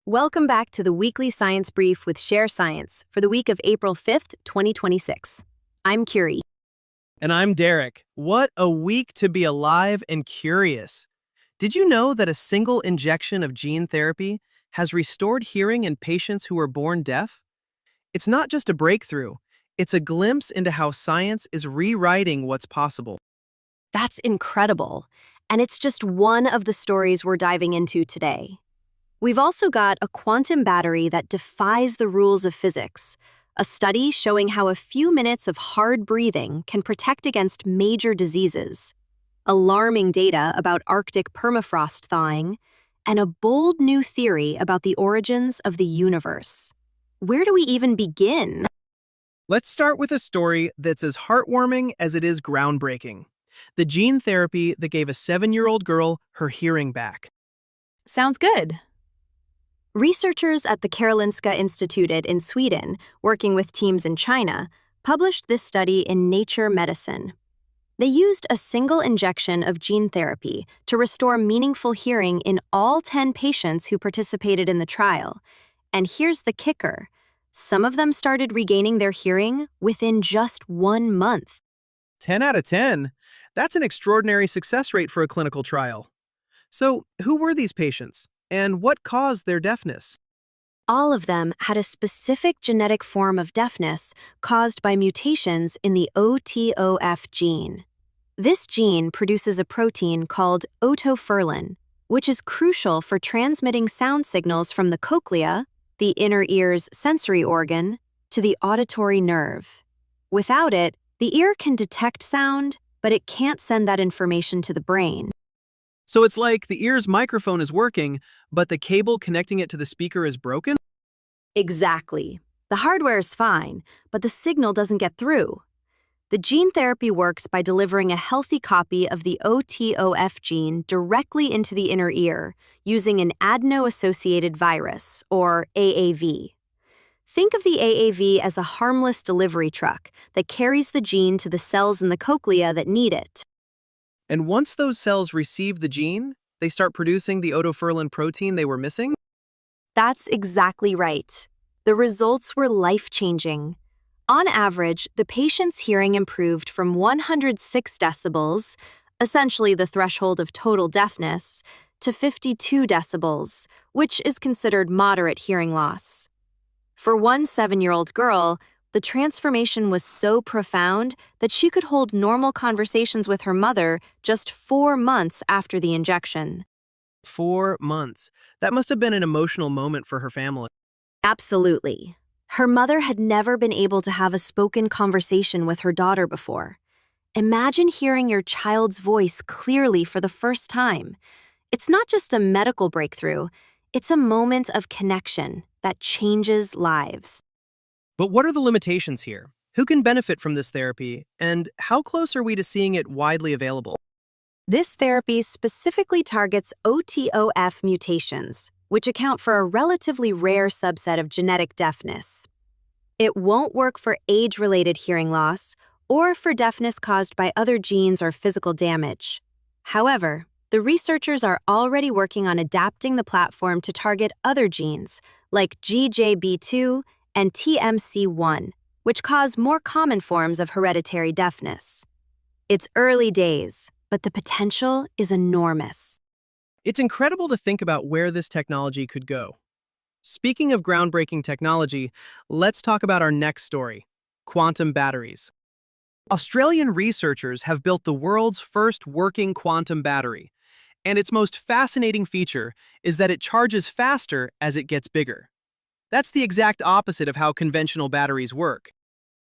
Welcome back to the weekly science brief with Share Science for the week of April 5th, 2026. I'm Curie. And I'm Derek. What a week to be alive and curious. Did you know that a single injection of gene therapy has restored hearing in patients who were born deaf? It's not just a breakthrough, it's a glimpse into how science is rewriting what's possible. That's incredible. And it's just one of the stories we're diving into today. We've also got a quantum battery that defies the rules of physics, a study showing how a few minutes of hard breathing can protect against major diseases, alarming data about Arctic permafrost thawing, and a bold new theory about the origins of the universe. Where do we even begin? Let's start with a story that's as heartwarming as it is groundbreaking. The gene therapy that gave a 7-year-old girl her hearing back. Sounds good. Researchers at the Karolinska Institutet in Sweden, working with teams in China, published this study in Nature Medicine. They used a single injection of gene therapy to restore meaningful hearing in all 10 patients who participated in the trial. And here's the kicker. Some of them started regaining their hearing within just 1 month. 10 out of 10? That's an extraordinary success rate for a clinical trial. So, who were these patients? And what caused their deafness? All of them had a specific genetic form of deafness caused by mutations in the OTOF gene. This gene produces a protein called otoferlin, which is crucial for transmitting sound signals from the cochlea, the inner ear's sensory organ, to the auditory nerve. Without it, the ear can detect sound, but it can't send that information to the brain. So it's like the ear's microphone is working, but the cable connecting it to the speaker is broken? Exactly. The hardware is fine, but the signal doesn't get through. The gene therapy works by delivering a healthy copy of the OTOF gene directly into the inner ear using an adeno-associated virus, or AAV. Think of the AAV as a harmless delivery truck that carries the gene to the cells in the cochlea that need it. And once those cells receive the gene, they start producing the otoferlin protein they were missing? That's exactly right. The results were life-changing. On average, the patient's hearing improved from 106 decibels, essentially the threshold of total deafness, to 52 decibels, which is considered moderate hearing loss. For one 7-year-old girl, the transformation was so profound that she could hold normal conversations with her mother just 4 months after the injection. 4 months. That must have been an emotional moment for her family. Absolutely. Her mother had never been able to have a spoken conversation with her daughter before. Imagine hearing your child's voice clearly for the first time. It's not just a medical breakthrough, it's a moment of connection that changes lives. But what are the limitations here? Who can benefit from this therapy, and how close are we to seeing it widely available? This therapy specifically targets OTOF mutations, which account for a relatively rare subset of genetic deafness. It won't work for age-related hearing loss or for deafness caused by other genes or physical damage. However, the researchers are already working on adapting the platform to target other genes, like GJB2 and TMC1, which cause more common forms of hereditary deafness. It's early days, but the potential is enormous. It's incredible to think about where this technology could go. Speaking of groundbreaking technology, let's talk about our next story, quantum batteries. Australian researchers have built the world's first working quantum battery, and its most fascinating feature is that it charges faster as it gets bigger. That's the exact opposite of how conventional batteries work.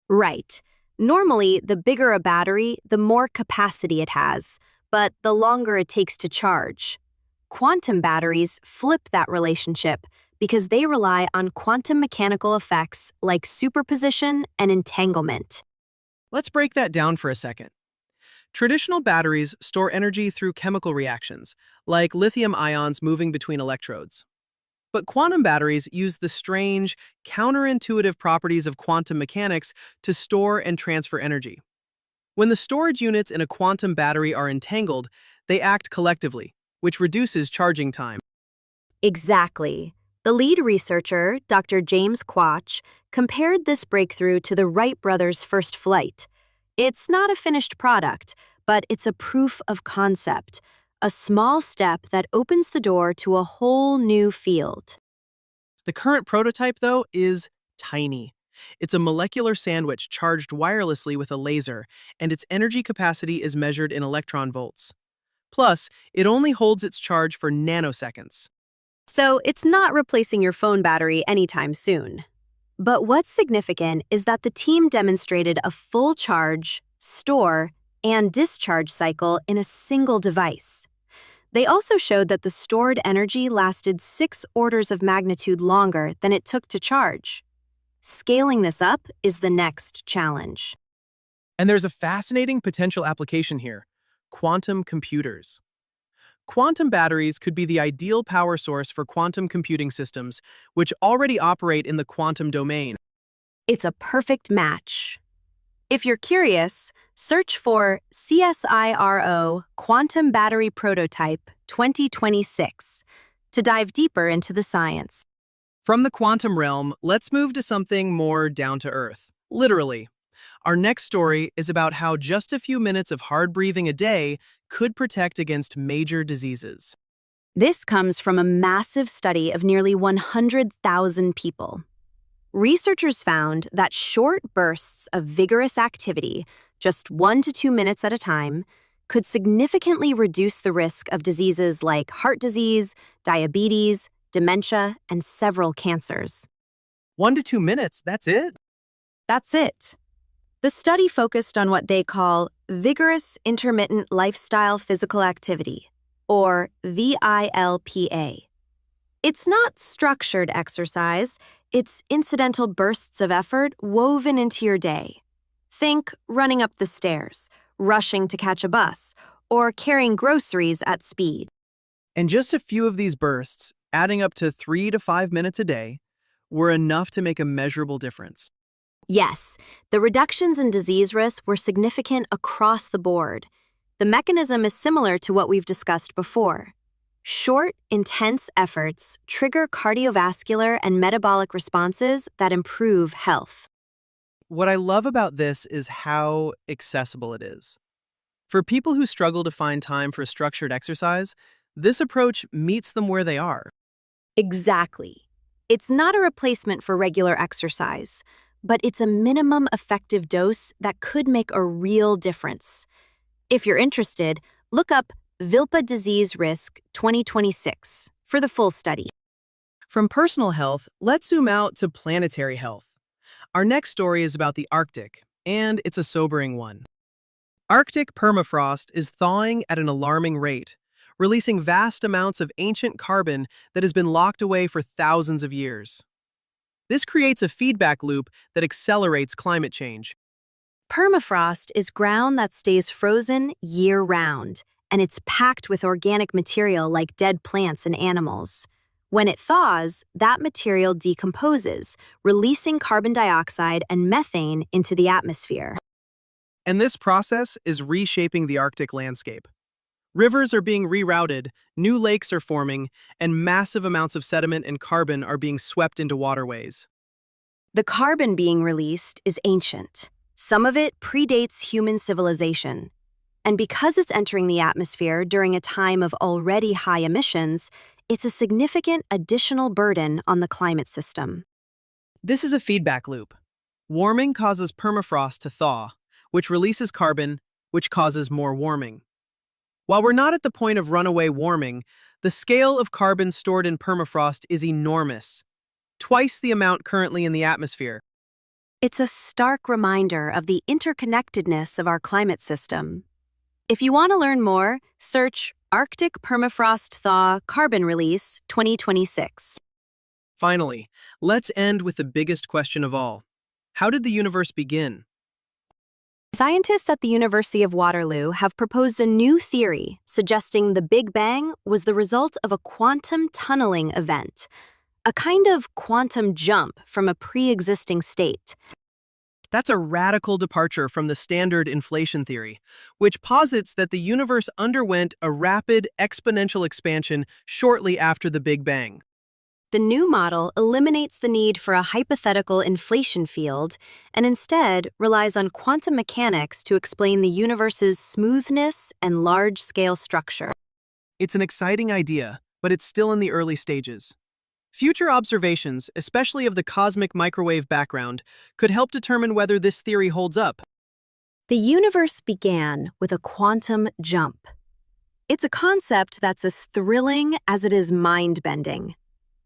Right. Normally, the bigger a battery, the more capacity it has, but the longer it takes to charge. Quantum batteries flip that relationship because they rely on quantum mechanical effects like superposition and entanglement. Let's break that down for a second. Traditional batteries store energy through chemical reactions, like lithium ions moving between electrodes. But quantum batteries use the strange, counterintuitive properties of quantum mechanics to store and transfer energy. When the storage units in a quantum battery are entangled, they act collectively, which reduces charging time. Exactly. The lead researcher, Dr. James Quach, compared this breakthrough to the Wright brothers' first flight. It's not a finished product, but it's a proof of concept, a small step that opens the door to a whole new field. The current prototype, though, is tiny. It's a molecular sandwich charged wirelessly with a laser, and its energy capacity is measured in electron volts. Plus, it only holds its charge for nanoseconds. So it's not replacing your phone battery anytime soon. But what's significant is that the team demonstrated a full charge, store, and discharge cycle in a single device. They also showed that the stored energy lasted 6 orders of magnitude longer than it took to charge. Scaling this up is the next challenge. And there's a fascinating potential application here: quantum computers. Quantum batteries could be the ideal power source for quantum computing systems, which already operate in the quantum domain. It's a perfect match. If you're curious, search for CSIRO Quantum Battery Prototype 2026 to dive deeper into the science. From the quantum realm, let's move to something more down to earth. Literally. Our next story is about how just a few minutes of hard breathing a day could protect against major diseases. This comes from a massive study of nearly 100,000 people. Researchers found that short bursts of vigorous activity, just 1 to 2 minutes at a time, could significantly reduce the risk of diseases like heart disease, diabetes, dementia, and several cancers. 1 to 2 minutes, that's it? That's it. The study focused on what they call vigorous intermittent lifestyle physical activity, or VILPA. It's not structured exercise, it's incidental bursts of effort woven into your day. Think running up the stairs, rushing to catch a bus, or carrying groceries at speed. And just a few of these bursts, adding up to 3 to 5 minutes a day, were enough to make a measurable difference. Yes, the reductions in disease risk were significant across the board. The mechanism is similar to what we've discussed before. Short, intense efforts trigger cardiovascular and metabolic responses that improve health. What I love about this is how accessible it is. For people who struggle to find time for structured exercise, this approach meets them where they are. Exactly. It's not a replacement for regular exercise, but it's a minimum effective dose that could make a real difference. If you're interested, look up VILPA Disease Risk 2026 for the full study. From personal health, let's zoom out to planetary health. Our next story is about the Arctic, and it's a sobering one. Arctic permafrost is thawing at an alarming rate, releasing vast amounts of ancient carbon that has been locked away for thousands of years. This creates a feedback loop that accelerates climate change. Permafrost is ground that stays frozen year-round, and it's packed with organic material like dead plants and animals. When it thaws, that material decomposes, releasing carbon dioxide and methane into the atmosphere. And this process is reshaping the Arctic landscape. Rivers are being rerouted, new lakes are forming, and massive amounts of sediment and carbon are being swept into waterways. The carbon being released is ancient. Some of it predates human civilization. And because it's entering the atmosphere during a time of already high emissions, it's a significant additional burden on the climate system. This is a feedback loop. Warming causes permafrost to thaw, which releases carbon, which causes more warming. While we're not at the point of runaway warming, the scale of carbon stored in permafrost is enormous, twice the amount currently in the atmosphere. It's a stark reminder of the interconnectedness of our climate system. If you want to learn more, search Arctic Permafrost Thaw Carbon Release 2026. Finally, let's end with the biggest question of all. How did the universe begin? Scientists at the University of Waterloo have proposed a new theory suggesting the Big Bang was the result of a quantum tunneling event, a kind of quantum jump from a pre-existing state. That's a radical departure from the standard inflation theory, which posits that the universe underwent a rapid exponential expansion shortly after the Big Bang. The new model eliminates the need for a hypothetical inflation field and instead relies on quantum mechanics to explain the universe's smoothness and large-scale structure. It's an exciting idea, but it's still in the early stages. Future observations, especially of the cosmic microwave background, could help determine whether this theory holds up. The universe began with a quantum jump. It's a concept that's as thrilling as it is mind-bending.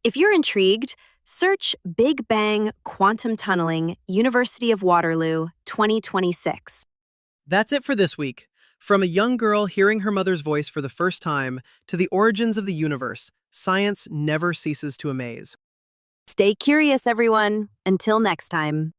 If you're intrigued, search Big Bang Quantum Tunneling, University of Waterloo, 2026. That's it for this week. From a young girl hearing her mother's voice for the first time to the origins of the universe, science never ceases to amaze. Stay curious, everyone. Until next time.